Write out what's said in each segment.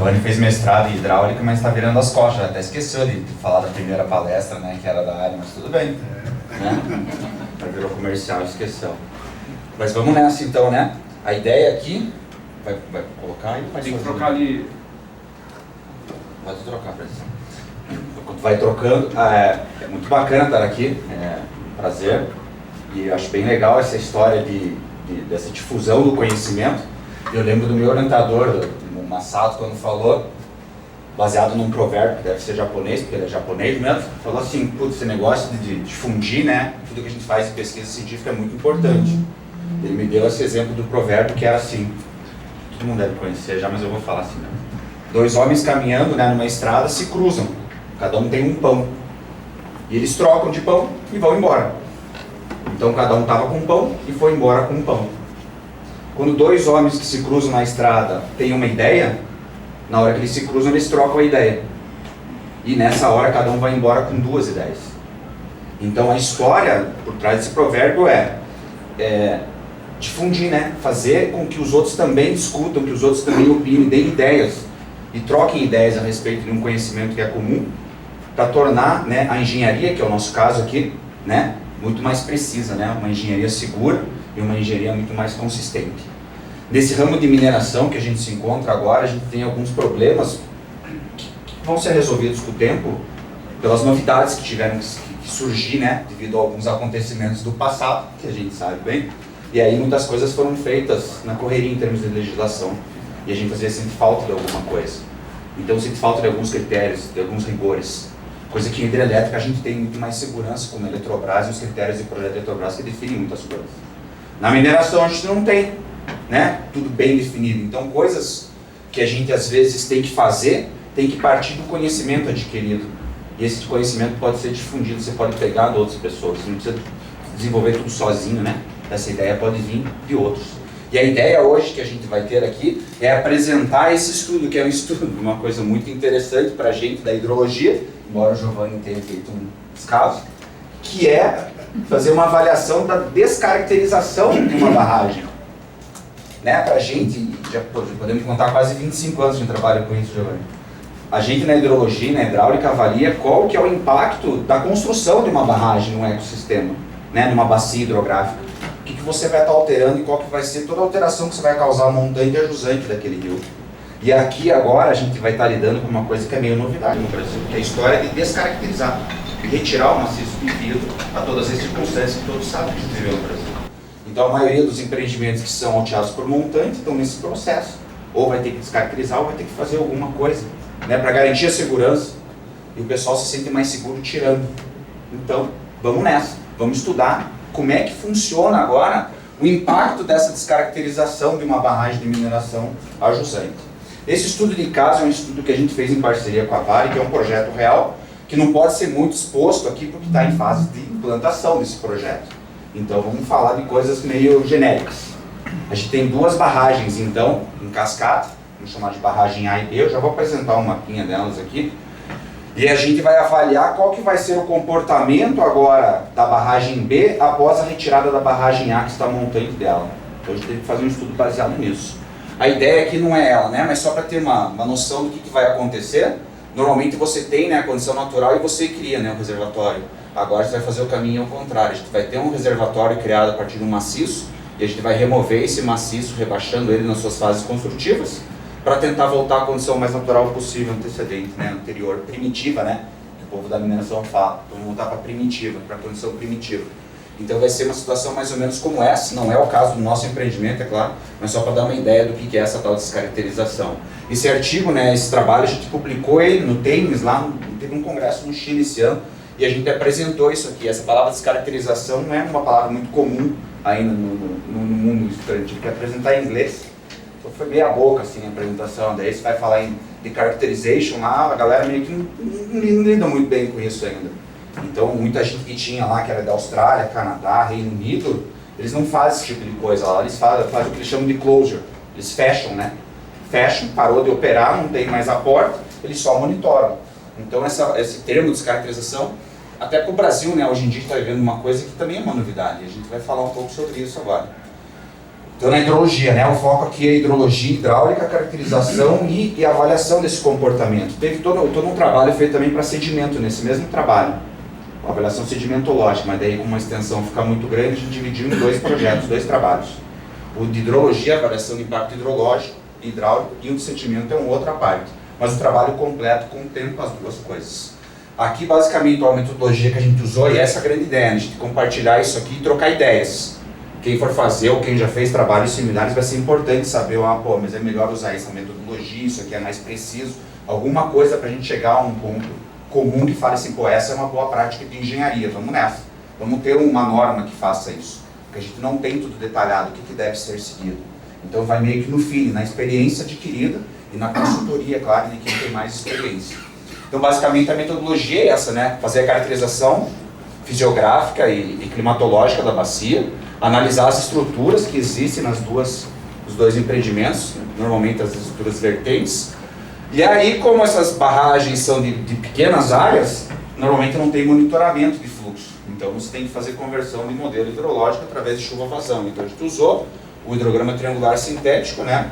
Giovanni fez mestrado em hidráulica, mas está virando as costas, até esqueceu de falar da primeira palestra, né, que era da área, mas tudo bem. Né? Virou comercial e esqueceu. Mas vamos nessa então, né? A ideia aqui, vai colocar e vai tem que trocar ali. Vai trocar a pressão. Enquanto vai trocando, é muito bacana estar aqui, prazer. E acho bem legal essa história dessa difusão do conhecimento. Eu lembro do meu orientador, o Masato, quando falou, baseado num provérbio, que deve ser japonês, porque ele é japonês mesmo, falou assim, putz, esse negócio de difundir, né, tudo que a gente faz em pesquisa científica é muito importante. Ele me deu esse exemplo do provérbio que era assim, todo mundo deve conhecer já, mas eu vou falar assim, né? 2 homens caminhando, né, numa estrada se cruzam, cada um tem um pão, e eles trocam de pão e vão embora. Então cada um estava com pão e foi embora com pão. Quando 2 homens que se cruzam na estrada têm uma ideia, na hora que eles se cruzam eles trocam a ideia. E nessa hora cada um vai embora com 2 ideias. Então a história por trás desse provérbio é difundir, né? Fazer com que os outros também discutam, que os outros também opinem, deem ideias e troquem ideias a respeito de um conhecimento que é comum, para tornar, né, a engenharia, que é o nosso caso aqui, né, muito mais precisa, né? Uma engenharia segura e uma engenharia muito mais consistente. Nesse ramo de mineração que a gente se encontra agora, a gente tem alguns problemas que vão ser resolvidos com o tempo, pelas novidades que tiveram que surgir, né, devido a alguns acontecimentos do passado, que a gente sabe bem, e aí muitas coisas foram feitas na correria em termos de legislação, e a gente às vezes sente falta de alguma coisa. Então sente falta de alguns critérios, de alguns rigores. Coisa que em hidrelétrica a gente tem muito mais segurança, como a Eletrobras e os critérios de projeto da Eletrobras que definem muitas coisas. Na mineração a gente não tem, né, tudo bem definido. Então coisas que a gente às vezes tem que fazer, tem que partir do conhecimento adquirido. E esse conhecimento pode ser difundido, você pode pegar de outras pessoas, você não precisa desenvolver tudo sozinho, né? Essa ideia pode vir de outros. E a ideia hoje que a gente vai ter aqui é apresentar esse estudo, que é um estudo, uma coisa muito interessante para a gente da hidrologia, embora o Giovanni tenha feito uns casos, que é fazer uma avaliação da descaracterização de uma barragem. Né? Para a gente, já podemos contar quase 25 anos de trabalho com isso, Giovanni. A gente na hidrologia, na hidráulica, avalia qual que é o impacto da construção de uma barragem num ecossistema, né? Numa bacia hidrográfica. O que você vai estar alterando e qual que vai ser toda a alteração que você vai causar no montante ajusante daquele rio. E aqui agora a gente vai estar lidando com uma coisa que é meio novidade no Brasil, que é a história de descaracterizar e retirar o maciço devido a todas as circunstâncias que todos sabem que a gente viveu no Brasil. Então a maioria dos empreendimentos que são alteados por montante estão nesse processo. Ou vai ter que descaracterizar ou vai ter que fazer alguma coisa, né, para garantir a segurança. E o pessoal se sente mais seguro tirando. Então, vamos nessa. Vamos estudar como é que funciona agora o impacto dessa descaracterização de uma barragem de mineração a jusante. Esse estudo de caso é um estudo que a gente fez em parceria com a Vale, que é um projeto real, que não pode ser muito exposto aqui porque está em fase de implantação desse projeto. Então vamos falar de coisas meio genéricas. A gente tem 2 barragens, então, em cascata, vamos chamar de barragem A e B, eu já vou apresentar um mapinha delas aqui. E a gente vai avaliar qual que vai ser o comportamento agora da barragem B após a retirada da barragem A que está montante dela. Então a gente tem que fazer um estudo baseado nisso. A ideia aqui não é ela, né? Mas só para ter uma noção do que vai acontecer. Normalmente você tem, né, a condição natural e você cria, né, o reservatório. Agora a gente vai fazer o caminho ao contrário. A gente vai ter um reservatório criado a partir de um maciço e a gente vai remover esse maciço, rebaixando ele nas suas fases construtivas, para tentar voltar à condição mais natural possível, antecedente, né, anterior, primitiva, né, que o povo da mineração fala. Então vamos voltar para primitiva, para a condição primitiva. Então vai ser uma situação mais ou menos como essa, não é o caso do nosso empreendimento, é claro, mas só para dar uma ideia do que é essa tal descaracterização. Esse artigo, né, esse trabalho, a gente publicou ele no TEMES, lá, teve um congresso no Chile esse ano, e a gente apresentou isso aqui. Essa palavra descaracterização não é uma palavra muito comum ainda no mundo estudante, tive que apresentar em inglês. Então foi meia boca assim a apresentação, daí você vai falar de characterization lá, a galera meio que não lida muito bem com isso ainda. Então muita gente que tinha lá, que era da Austrália, Canadá, Reino Unido, eles não fazem esse tipo de coisa lá, eles fazem o que eles chamam de closure, eles fecham, né? Fecham, parou de operar, não tem mais aporte, eles só monitoram. Então esse termo de descaracterização, até para o Brasil, né, hoje em dia está vivendo uma coisa que também é uma novidade, a gente vai falar um pouco sobre isso agora. Então, na hidrologia, né, o foco aqui é hidrologia hidráulica, caracterização e avaliação desse comportamento. Teve todo um trabalho feito também para sedimento, nesse mesmo trabalho, a avaliação sedimentológica, mas daí com uma extensão ficar muito grande, a gente dividiu em 2 projetos, 2 trabalhos. O de hidrologia, avaliação do impacto hidrológico, hidráulico, e o de sedimento é uma outra parte. Mas o trabalho completo contempla as 2 coisas. Aqui, basicamente, a metodologia que a gente usou, e essa é a grande ideia, a gente compartilhar isso aqui e trocar ideias. Quem for fazer ou quem já fez trabalhos similares vai ser importante saber, pô, mas é melhor usar essa metodologia, isso aqui é mais preciso, alguma coisa para a gente chegar a um ponto comum que fale assim, pô, essa é uma boa prática de engenharia, vamos nessa. Vamos ter uma norma que faça isso, porque a gente não tem tudo detalhado, o que deve ser seguido. Então vai meio que no feeling, na experiência adquirida e na consultoria, claro, de quem tem mais experiência. Então basicamente a metodologia é essa, né? Fazer a caracterização fisiográfica e climatológica da bacia, analisar as estruturas que existem nos 2 empreendimentos, normalmente as estruturas vertentes. E aí, como essas barragens são de pequenas áreas, normalmente não tem monitoramento de fluxo. Então você tem que fazer conversão de modelo hidrológico através de chuva-vazão. Então a gente usou o hidrograma triangular sintético, né?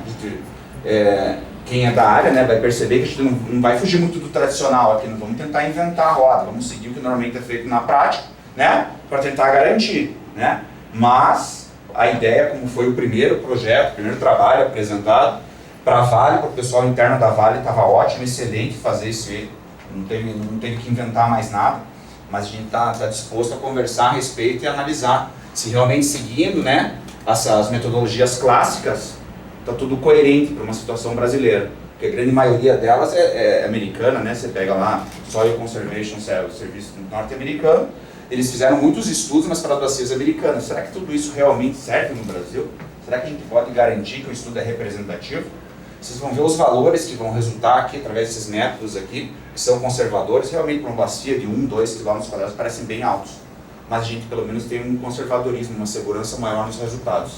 Quem é da área, né, vai perceber que a gente não vai fugir muito do tradicional aqui, não vamos tentar inventar a roda, vamos seguir o que normalmente é feito na prática, né, para tentar garantir, né, mas a ideia, como foi o primeiro projeto, o primeiro trabalho apresentado para a Vale, para o pessoal interno da Vale, estava ótimo, excelente fazer isso aí, não teve que inventar mais nada, mas a gente está disposto a conversar a respeito e analisar se realmente seguindo, né, as metodologias clássicas, está tudo coerente para uma situação brasileira, porque a grande maioria delas é americana, né? Você pega lá Soil Conservation Service norte-americano, eles fizeram muitos estudos, mas para as bacias americanas. Será que tudo isso realmente serve no Brasil? Será que a gente pode garantir que o estudo é representativo? Vocês vão ver os valores que vão resultar aqui, através desses métodos aqui, que são conservadores, realmente para uma bacia de 1, 2 km² parecem bem altos, mas a gente pelo menos tem um conservadorismo, uma segurança maior nos resultados.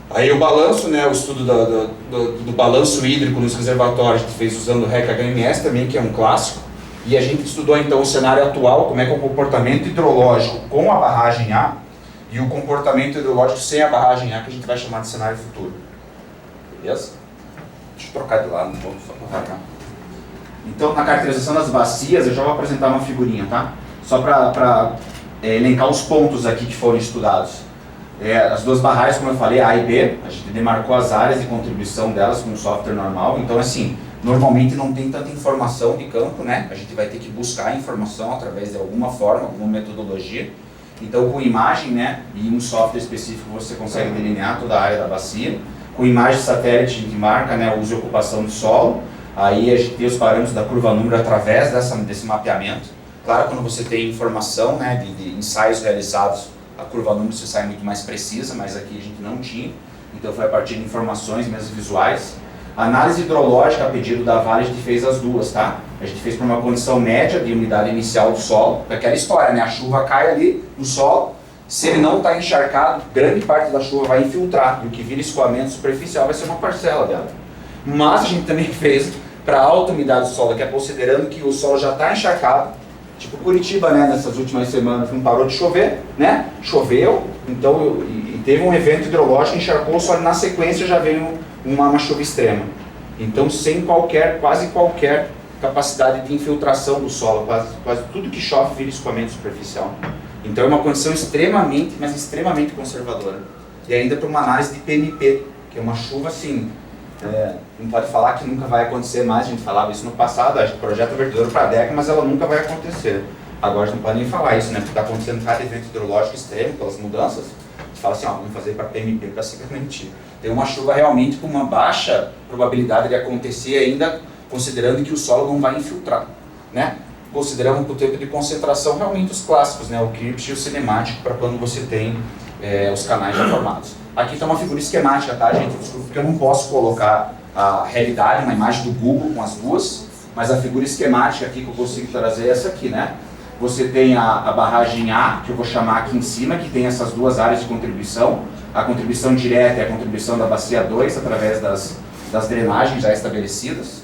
Aí o balanço, né, o estudo do balanço hídrico nos reservatórios, a gente fez usando o REC-HMS também, que é um clássico, e a gente estudou então o cenário atual, como é que é o comportamento hidrológico com a barragem A, e o comportamento hidrológico sem a barragem A, que a gente vai chamar de cenário futuro. Beleza? Deixa eu trocar de lado um pouco, só para cá. Então, na caracterização das bacias, eu já vou apresentar uma figurinha, tá? Só para elencar os pontos aqui que foram estudados. As 2 barragens, como eu falei, A e B, a gente demarcou as áreas de contribuição delas com o software normal, então assim, normalmente não tem tanta informação de campo, né? A gente vai ter que buscar a informação através de alguma forma, alguma metodologia. Então com imagem, né, e um software específico você consegue delinear toda a área da bacia. Com imagem satélite a gente marca, né, o uso e ocupação do solo, aí a gente tem os parâmetros da curva número através desse mapeamento. Claro, quando você tem informação, né, de ensaios realizados, a curva número se sai muito mais precisa, mas aqui a gente não tinha, então foi a partir de informações mesmo visuais. A análise hidrológica a pedido da Vale a gente fez as 2, tá? A gente fez para uma condição média de umidade inicial do solo, aquela história, né? A chuva cai ali no solo, se ele não está encharcado, grande parte da chuva vai infiltrar, e o que vira escoamento superficial vai ser uma parcela dela. Mas a gente também fez para a alta umidade do solo, que é considerando que o solo já está encharcado, tipo Curitiba, né, nessas últimas semanas não parou de chover, né, choveu, então, e teve um evento hidrológico, encharcou, só na sequência já veio uma chuva extrema. Então, sem quase qualquer capacidade de infiltração do solo, quase tudo que chove vira escoamento superficial. Então é uma condição extremamente, mas extremamente conservadora. E ainda para uma análise de PMP, que é uma chuva assim, não pode falar que nunca vai acontecer mais, a gente falava isso no passado, a gente projeta vertedouro para a década, mas ela nunca vai acontecer. Agora a gente não pode nem falar isso, né? Porque está acontecendo cada evento hidrológico extremo, pelas mudanças, a gente fala assim, vamos fazer para PMP para se garantir. Tem uma chuva realmente com uma baixa probabilidade de acontecer ainda, considerando que o solo não vai infiltrar, né? Consideramos o tempo de concentração realmente os clássicos, né? O Kirchhoff e o cinemático, para quando você tem os canais já formados. Aqui está uma figura esquemática, tá, gente? Desculpa, porque eu não posso colocar a realidade, uma imagem do Google com as 2, mas a figura esquemática aqui que eu consigo trazer é essa aqui, né? Você tem a barragem A, que eu vou chamar aqui em cima, que tem essas 2 áreas de contribuição. A contribuição direta é a contribuição da bacia 2, através das drenagens já estabelecidas.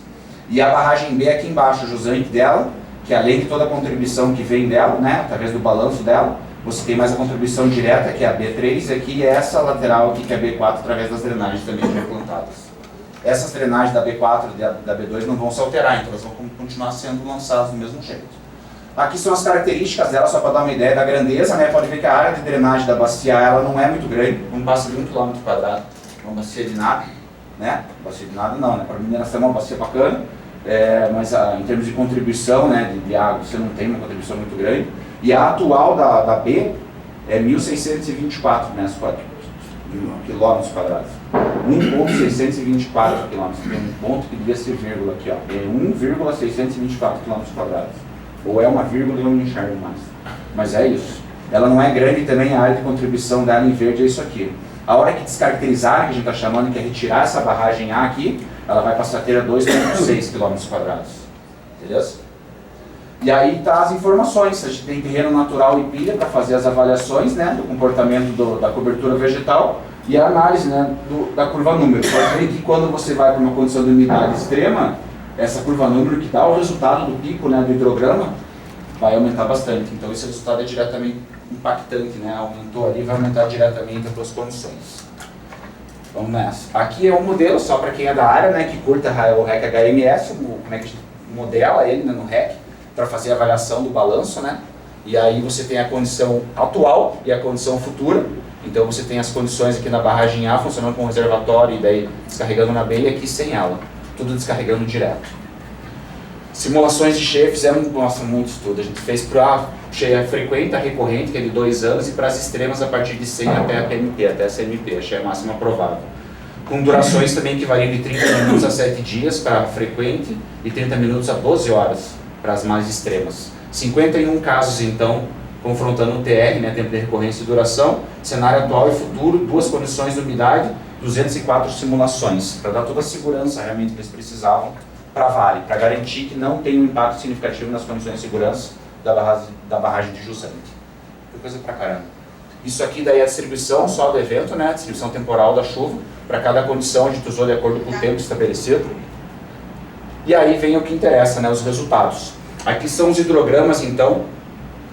E a barragem B aqui embaixo, o jusante dela, que além de toda a contribuição que vem dela, né, através do balanço dela, você tem mais a contribuição direta, que é a B3 aqui, e essa lateral aqui, que é a B4, através das drenagens também implantadas. Essas drenagens da B4 e da B2 não vão se alterar, então elas vão continuar sendo lançadas do mesmo jeito. Aqui são as características dela, só para dar uma ideia da grandeza, né? Pode ver que a área de drenagem da bacia ela não é muito grande, não passa de 1 km², uma bacia de nada, né? Bacia de nada não, né? Para mineração é uma bacia bacana, mas em termos de contribuição, né, de água, você não tem uma contribuição muito grande. E a atual da B é 1.624 metros quilômetros quadrados. 1.624 quilômetros. Tem um ponto que devia ser vírgula aqui, ó. É 1,624 quilômetros quadrados. Ou é uma vírgula e eu não enxergo mais. Mas é isso. Ela não é grande também, a área de contribuição dela em verde é isso aqui. A hora que descaracterizar, que a gente está chamando, que é retirar essa barragem A aqui, ela vai passar a ter 2,6 quilômetros quadrados. Beleza? E aí tá as informações, a gente tem terreno natural e pilha para fazer as avaliações, né, do comportamento da cobertura vegetal e a análise, né, da curva número. Pode ver que quando você vai para uma condição de umidade extrema, essa curva número que dá o resultado do pico, né, do hidrograma, vai aumentar bastante. Então esse resultado é diretamente impactante, né, aumentou ali, vai aumentar diretamente as duas condições. Vamos nessa. Aqui é um modelo, só para quem é da área, né, que curta o REC HMS, como é que a gente modela ele, né, no REC, para fazer a avaliação do balanço, né? E aí você tem a condição atual e a condição futura. Então você tem as condições aqui na barragem A funcionando com o reservatório e daí descarregando na B e aqui sem ela. Tudo descarregando direto. Simulações de cheia fizemos, nossa, muito estudo. A gente fez para cheia frequente, a recorrente, que é de 2 anos, e para as extremas a partir de 100 até a PMP, até a CMP, a cheia máxima provável. Com durações também que variam de 30 minutos a 7 dias para a frequente e 30 minutos a 12 horas para as mais extremas. 51 casos, então, confrontando o TR, né, tempo de recorrência e duração, cenário atual e futuro, 2 condições de umidade, 204 simulações, para dar toda a segurança realmente que eles precisavam para a Vale, para garantir que não tem um impacto significativo nas condições de segurança da barragem de Jusante. Foi coisa pra caramba. Isso aqui daí é a distribuição só do evento, né, a distribuição temporal da chuva, para cada condição a gente usou de acordo com o tempo estabelecido. E aí vem o que interessa, né, os resultados. Aqui são os hidrogramas, então,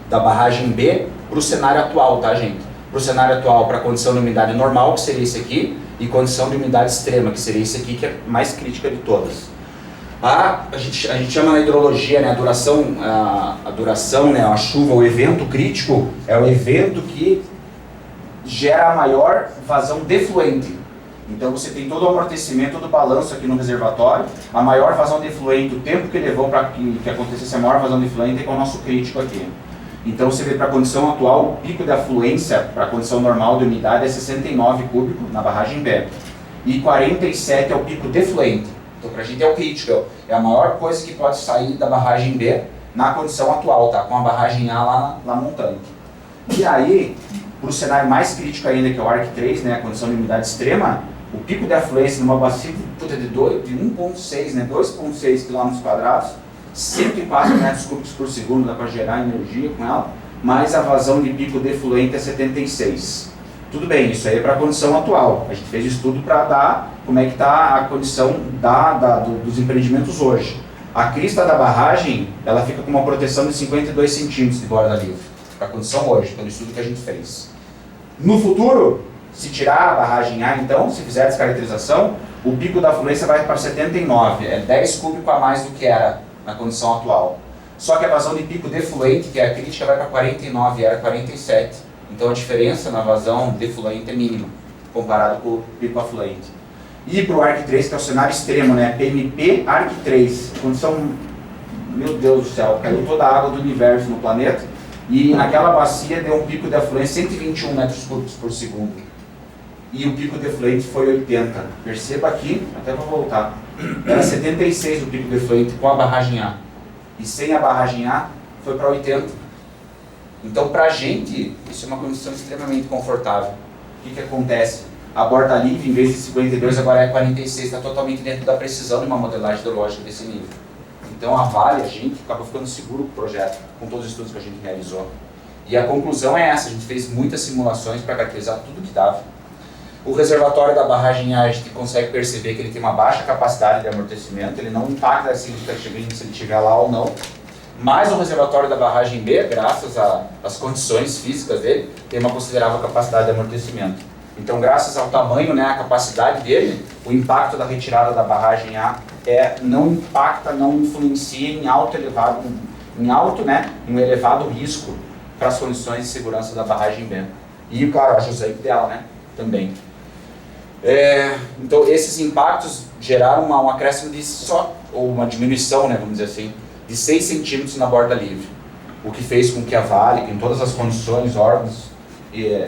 da barragem B para o cenário atual, tá, gente? Para o cenário atual, para a condição de umidade normal, que seria esse aqui, e condição de umidade extrema, que seria esse aqui, que é mais crítica de todas. A gente chama na hidrologia, né, a duração, né, a chuva, o evento crítico, é o evento que gera a maior vazão defluente. Então você tem todo o amortecimento do balanço aqui no reservatório, a maior vazão de efluente, o tempo que levou para que acontecesse a maior vazão de efluente é com o nosso crítico aqui. Então você vê para a condição atual, o pico de afluência para a condição normal de umidade é 69 cúbicos na barragem B. E 47 é o pico defluente. Então para a gente é o crítico, é a maior coisa que pode sair da barragem B na condição atual, tá? Com a barragem A lá montante. E aí, para o cenário mais crítico ainda, que é o ARC 3, né, a condição de umidade extrema, o pico de afluência numa bacia de 1,6, né, 2,6 km², 104 metros cúbicos por segundo, dá para gerar energia com ela, mas a vazão de pico defluente é 76. Tudo bem, isso aí é para a condição atual. A gente fez estudo para dar como é que está a condição dos empreendimentos hoje. A crista da barragem, ela fica com uma proteção de 52 centímetros de borda livre, para a condição hoje, pelo estudo que a gente fez. No futuro, se tirar a barragem A, então, se fizer a descaracterização, o pico da afluência vai para 79, é 10 cúbicos a mais do que era na condição atual. Só que a vazão de pico defluente, que é a crítica, vai para 49, era 47. Então a diferença na vazão defluente é mínima, comparado com o pico afluente. E para o ARC 3, que é o cenário extremo, né? PMP ARC 3, condição, meu Deus do céu, caiu toda a água do universo no planeta, e naquela bacia deu um pico de afluência de 121 metros cúbicos por segundo. E o pico defluente foi 80. Perceba aqui, até vou voltar, era 76 o pico defluente com a barragem A. E sem a barragem A, foi para 80. Então, para a gente, isso é uma condição extremamente confortável. O que acontece? A borda livre, em vez de 52, agora é 46, está totalmente dentro da precisão de uma modelagem hidrológica desse nível. Então, a Vale, a gente acaba ficando seguro com o projeto, com todos os estudos que a gente realizou. E a conclusão é essa, a gente fez muitas simulações para caracterizar tudo que dava. O reservatório da barragem A, a gente consegue perceber que ele tem uma baixa capacidade de amortecimento, ele não impacta significativamente se ele estiver lá ou não. mas o reservatório da barragem B, graças às condições físicas dele, tem uma considerável capacidade de amortecimento. Então, graças ao tamanho, né, a capacidade dele, o impacto da retirada da barragem A não impacta, não influencia em um elevado risco para as condições de segurança da barragem B. E, claro, a José dela, né, também. Então, esses impactos geraram um acréscimo ou uma diminuição, né, vamos dizer assim, de 6 centímetros na borda livre, o que fez com que a Vale, em todas as condições, órgãos,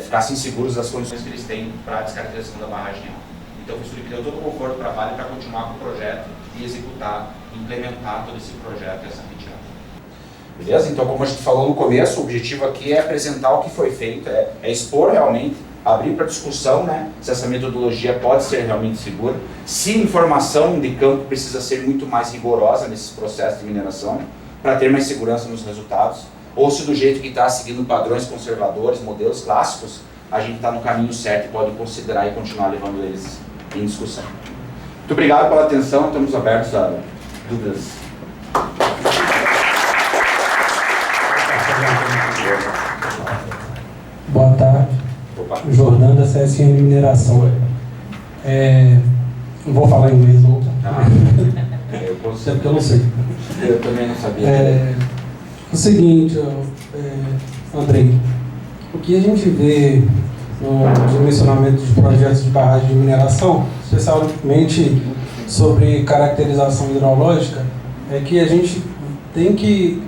ficassem seguros das condições que eles têm para a descaracterização da barragem A. Então, isso que deu todo o conforto para a Vale para continuar com o projeto e executar, implementar todo esse projeto e essa retirada. Beleza? Então, como a gente falou no começo, o objetivo aqui é apresentar o que foi feito, é expor realmente, abrir para discussão, né, se essa metodologia pode ser realmente segura, se a informação de campo precisa ser muito mais rigorosa nesses processos de mineração, para ter mais segurança nos resultados, ou se do jeito que está, seguindo padrões conservadores, modelos clássicos, a gente está no caminho certo e pode considerar e continuar levando eles em discussão. Muito obrigado pela atenção, estamos abertos a dúvidas. Boa tarde. Opa. Jordão da CSN Mineração. Não vou falar inglês não. Eu posso... Até porque eu não sei. Eu também não sabia. O seguinte, Andrei, o que a gente vê no dimensionamento de projetos de barragem de mineração, especialmente sobre caracterização hidrológica, é que a gente tem que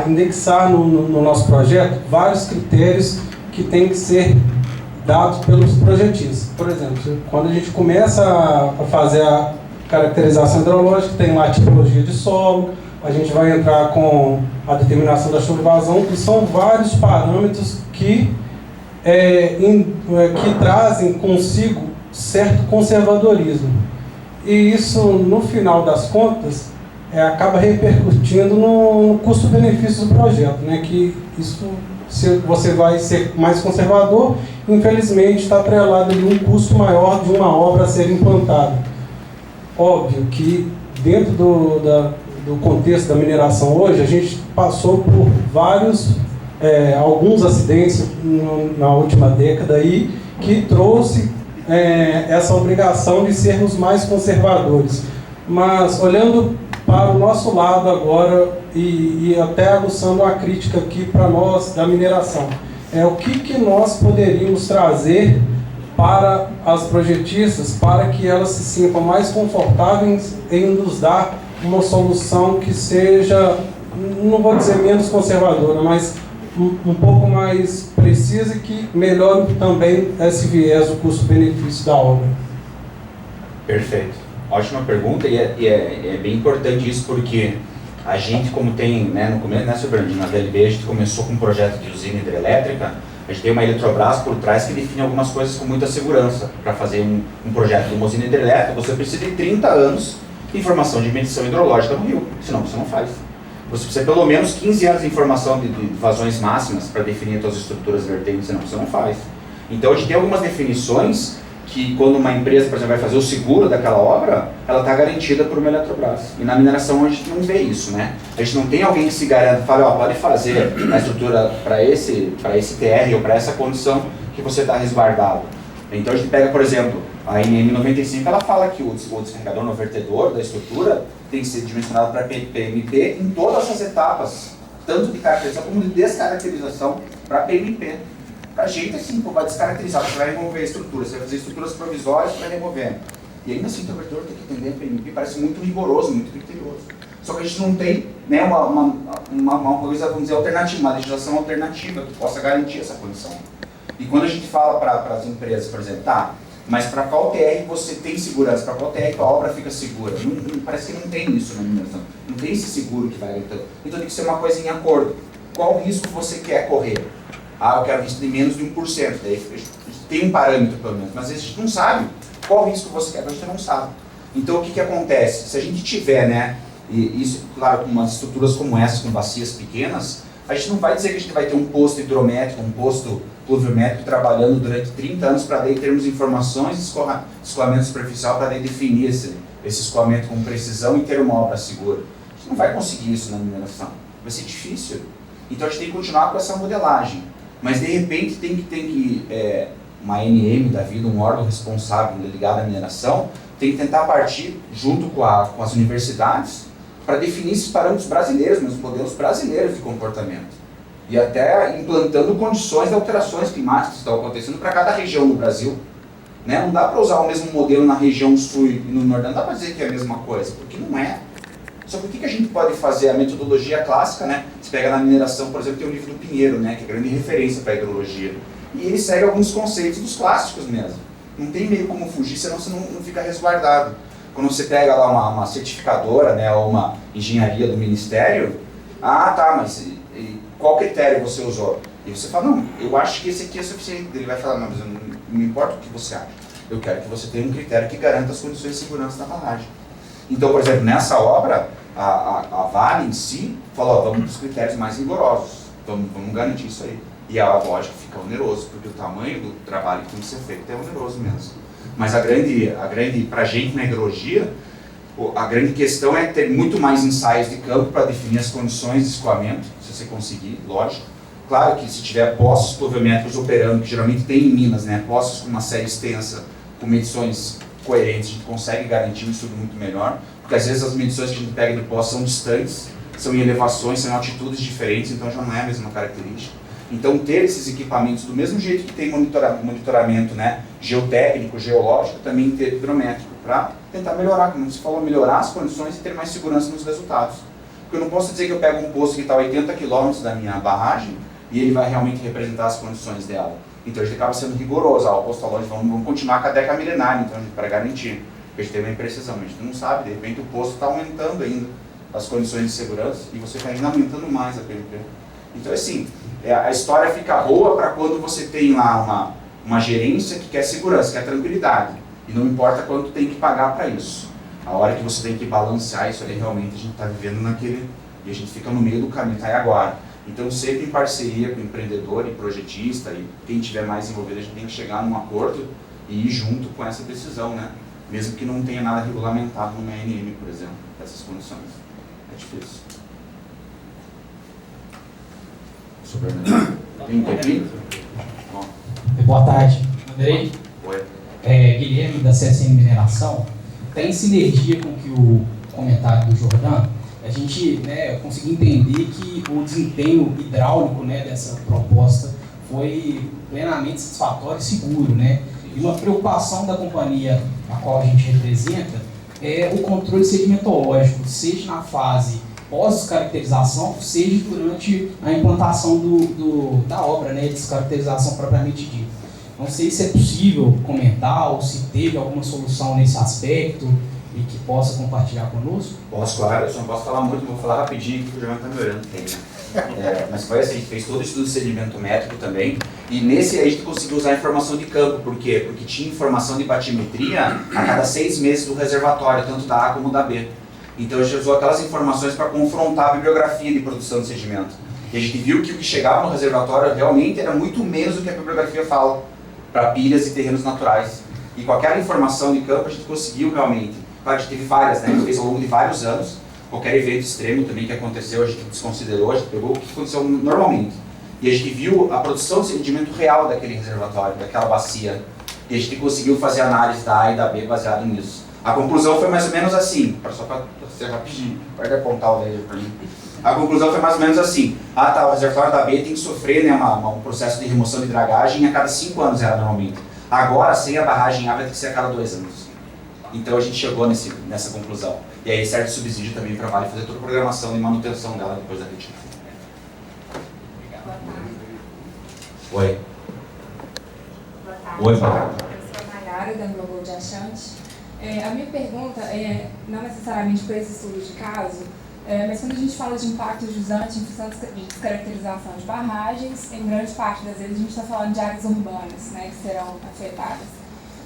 indexar no nosso projeto vários critérios que têm que ser dados pelos projetistas. Por exemplo, quando a gente começa a fazer a caracterização hidrológica, tem lá a tipologia de solo, a gente vai entrar com a determinação da chuva e vazão, que são vários parâmetros que trazem consigo certo conservadorismo. E isso, no final das contas, acaba repercutindo no custo-benefício do projeto, né? Que isso, se você vai ser mais conservador, infelizmente está atrelado ali um custo maior de uma obra a ser implantada. Óbvio que dentro do contexto da mineração hoje, a gente passou por alguns acidentes na última década aí, que trouxe essa obrigação de sermos mais conservadores. Mas olhando para o nosso lado agora e até aguçando uma crítica aqui para nós da mineração, o que nós poderíamos trazer para as projetistas para que elas se sintam mais confortáveis em nos dar uma solução que seja, não vou dizer menos conservadora, mas um pouco mais precisa e que melhore também esse viés do custo-benefício da obra. Perfeito. Ótima pergunta e é bem importante isso porque a gente, como tem, né, no começo, né, Silvio, na DLB, a gente começou com um projeto de usina hidrelétrica, a gente tem uma Eletrobras por trás que define algumas coisas com muita segurança. Para fazer um projeto de uma usina hidrelétrica, você precisa de 30 anos de informação de medição hidrológica no rio, senão você não faz. Você precisa pelo menos 15 anos de informação de vazões máximas para definir as suas estruturas vertentes, senão você não faz. Então a gente tem algumas definições que quando uma empresa, por exemplo, vai fazer o seguro daquela obra, ela está garantida por uma Eletrobras. E na mineração a gente não vê isso, né? A gente não tem alguém que se garanta, fala, pode fazer a estrutura para esse TR ou para essa condição que você está resguardado. Então a gente pega, por exemplo, a NM95, ela fala que o descarregador no vertedor da estrutura tem que ser dimensionado para PMP em todas as etapas, tanto de caracterização como de descaracterização para PMP. Para a gente, assim, vai descaracterizar, você vai remover a estrutura, você vai fazer estruturas provisórias para remover. E ainda assim, o vertedor tem que entender a PMP, parece muito rigoroso, muito criterioso. Só que a gente não tem, né, uma coisa, vamos dizer, alternativa, uma legislação alternativa que possa garantir essa condição. E quando a gente fala para as empresas, por exemplo, mas para qual TR você tem segurança, para qual TR a obra fica segura? Parece que não tem isso na mineração, não tem esse seguro que vai. Então tem que ser uma coisa em acordo. Qual risco você quer correr? Eu quero risco de menos de 1%, daí a gente tem um parâmetro pelo menos, mas a gente não sabe qual risco você quer, a gente não sabe. Então o que acontece? Se a gente tiver, né, e isso, claro, com umas estruturas como essas, com bacias pequenas, a gente não vai dizer que a gente vai ter um posto hidrométrico, um posto pluviométrico trabalhando durante 30 anos para daí termos informações de escoamento superficial para daí definir esse escoamento com precisão e ter uma obra segura. Você não vai conseguir isso na mineração. Vai ser difícil. Então a gente tem que continuar com essa modelagem. Mas de repente tem que uma ANM da vida, um órgão responsável ligado à mineração, tem que tentar partir junto com as universidades para definir esses parâmetros brasileiros, os modelos brasileiros de comportamento. E até implantando condições de alterações climáticas que estão acontecendo para cada região no Brasil. Né? Não dá para usar o mesmo modelo na região sul e no nordeste, não dá para dizer que é a mesma coisa, porque não é. Só que o que a gente pode fazer? A metodologia clássica, né? Você pega na mineração, por exemplo, tem o livro do Pinheiro, né? Que é grande referência para a hidrologia. E ele segue alguns conceitos dos clássicos mesmo. Não tem meio como fugir, senão você não fica resguardado. Quando você pega lá uma certificadora, né, ou uma engenharia do ministério, mas qual critério você usou? E você fala, não, eu acho que esse aqui é suficiente. Ele vai falar, não, mas não me importa o que você acha. Eu quero que você tenha um critério que garanta as condições de segurança da barragem. Então, por exemplo, nessa obra, a Vale em si falou, vamos para os critérios mais rigorosos, vamos garantir isso aí. E a lógica fica oneroso, porque o tamanho do trabalho que tem que ser feito é oneroso mesmo. Mas para a gente na hidrologia, a grande questão é ter muito mais ensaios de campo para definir as condições de escoamento, se você conseguir, lógico. Claro que se tiver poços pluviométricos operando, que geralmente tem em Minas, né, poços com uma série extensa, com medições coerentes, a gente consegue garantir um estudo muito melhor, porque às vezes as medições que a gente pega de poços são distantes, são em elevações, são em altitudes diferentes, então já não é a mesma característica. Então ter esses equipamentos, do mesmo jeito que tem monitoramento, né, geotécnico, geológico, também ter hidrométrico, para tentar melhorar, como você falou, melhorar as condições e ter mais segurança nos resultados. Porque eu não posso dizer que eu pego um poço que está a 80 km da minha barragem e ele vai realmente representar as condições dela. Então a gente acaba sendo rigoroso, o posto está longe, vamos continuar com a década milenária, então, para garantir. Porque a gente tem uma imprecisão, a gente não sabe, de repente o posto está aumentando ainda as condições de segurança e você está ainda aumentando mais a PMP. Então assim, a história fica boa para quando você tem lá uma gerência que quer segurança, quer tranquilidade. E não importa quanto tem que pagar para isso. A hora que você tem que balancear isso ali, realmente a gente está vivendo naquele... E a gente fica no meio do caminho, tá? E agora? Então, sempre em parceria com o empreendedor e projetista, e quem tiver mais envolvido, a gente tem que chegar num acordo e ir junto com essa decisão, né? Mesmo que não tenha nada regulamentado numa ANM, por exemplo, essas condições. É difícil. Super. Tem um tempinho? Bom. Boa tarde, Andrei. Oi. Guilherme, da CSN Mineração. Tem sinergia com que o comentário do Jordão, a gente, né, conseguiu entender que o desempenho hidráulico, né, dessa proposta foi plenamente satisfatório e seguro, né? E uma preocupação da companhia a qual a gente representa é o controle sedimentológico, seja na fase pós-descaracterização, seja durante a implantação da obra, né, de descaracterização propriamente dita. Não sei se é possível comentar ou se teve alguma solução nesse aspecto e que possa compartilhar conosco. Posso, claro, eu só não posso falar muito, vou falar rapidinho aqui que o Germano está me olhando. Mas foi assim, a gente fez todo o estudo de sedimento-métrico também, e nesse aí a gente conseguiu usar a informação de campo. Por quê? Porque tinha informação de batimetria a cada 6 meses do reservatório, tanto da A como da B. Então a gente usou aquelas informações para confrontar a bibliografia de produção de sedimento. E a gente viu que o que chegava no reservatório realmente era muito menos do que a bibliografia fala, para pilhas e terrenos naturais. E com aquela informação de campo a gente conseguiu realmente. Claro, a gente teve várias, né? A gente fez ao longo de vários anos. Qualquer evento extremo também que aconteceu, a gente desconsiderou, a gente pegou o que aconteceu normalmente. E a gente viu a produção de sedimento real daquele reservatório, daquela bacia. E a gente conseguiu fazer análise da A e da B baseado nisso. A conclusão foi mais ou menos assim, só para ser rapidinho, pode apontar o laser para mim. A conclusão foi mais ou menos assim: o reservatório da B tem que sofrer, né, um processo de remoção de dragagem a cada 5 anos, era normalmente. Agora, sem a barragem A, vai ter que ser a cada 2 anos. Então a gente chegou nessa conclusão. E aí serve subsídio também para a Vale fazer toda a programação e manutenção dela depois da retirada. Oi. Boa tarde. Oi, Eu sou a Nayara, da Global de Achante. A minha pergunta é, não necessariamente para esse estudo de caso, mas quando a gente fala de impactos jusante em função de descaracterização de barragens, em grande parte das vezes a gente está falando de áreas urbanas, né, que serão afetadas.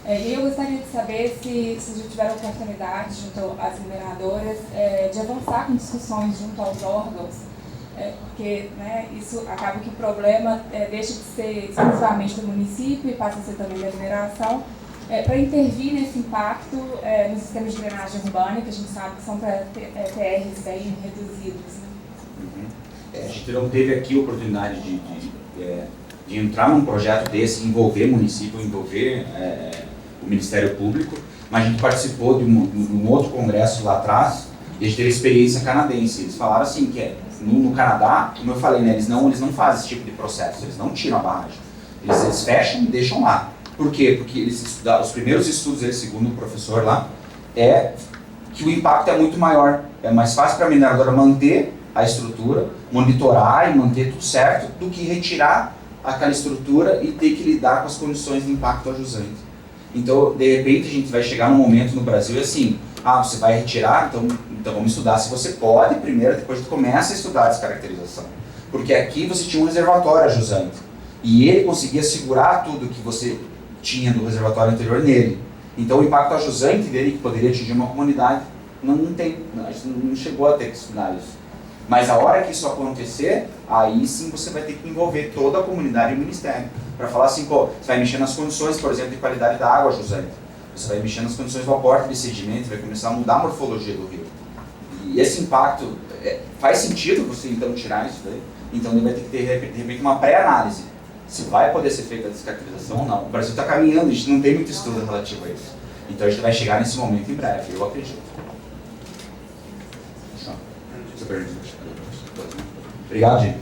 E eu gostaria de saber se já tiveram oportunidade, junto às mineradoras, de avançar com discussões junto aos órgãos, porque, né, isso acaba que o problema deixa de ser exclusivamente do município e passa a ser também da mineração, para intervir nesse impacto nos sistemas de drenagem urbana, que a gente sabe que são TRs bem reduzidos. A gente não teve aqui a oportunidade de entrar num projeto desse, envolver município, envolver o Ministério Público, mas a gente participou de um outro congresso lá atrás e a gente teve experiência canadense. Eles falaram assim, que no Canadá, como eu falei, né, eles não fazem esse tipo de processo, eles não tiram a barragem. Eles fecham e deixam lá. Por quê? Porque os primeiros estudos deles, segundo o professor lá, é que o impacto é muito maior. É mais fácil para a mineradora manter a estrutura, monitorar e manter tudo certo, do que retirar aquela estrutura e ter que lidar com as condições de impacto ajusante. Então, de repente, a gente vai chegar num momento no Brasil assim, você vai retirar, então vamos estudar se você pode primeiro, depois a gente começa a estudar a descaracterização. Porque aqui você tinha um reservatório ajusante, e ele conseguia segurar tudo que você tinha do reservatório anterior nele. Então o impacto ajusante dele, que poderia atingir uma comunidade, a gente não chegou a ter que estudar isso. Mas a hora que isso acontecer, aí sim você vai ter que envolver toda a comunidade e o Ministério. Para falar assim, você vai mexer nas condições, por exemplo, de qualidade da água ajusante. Você vai mexer nas condições do aporte de sedimento, vai começar a mudar a morfologia do rio. E esse impacto, faz sentido você então tirar isso daí? Então ele vai ter que ter, de repente, uma pré-análise. Se vai poder ser feita a descaracterização ou não. O Brasil está caminhando, a gente não tem muito estudo relativo a isso. Então a gente vai chegar nesse momento em breve, eu acredito. Obrigado, gente.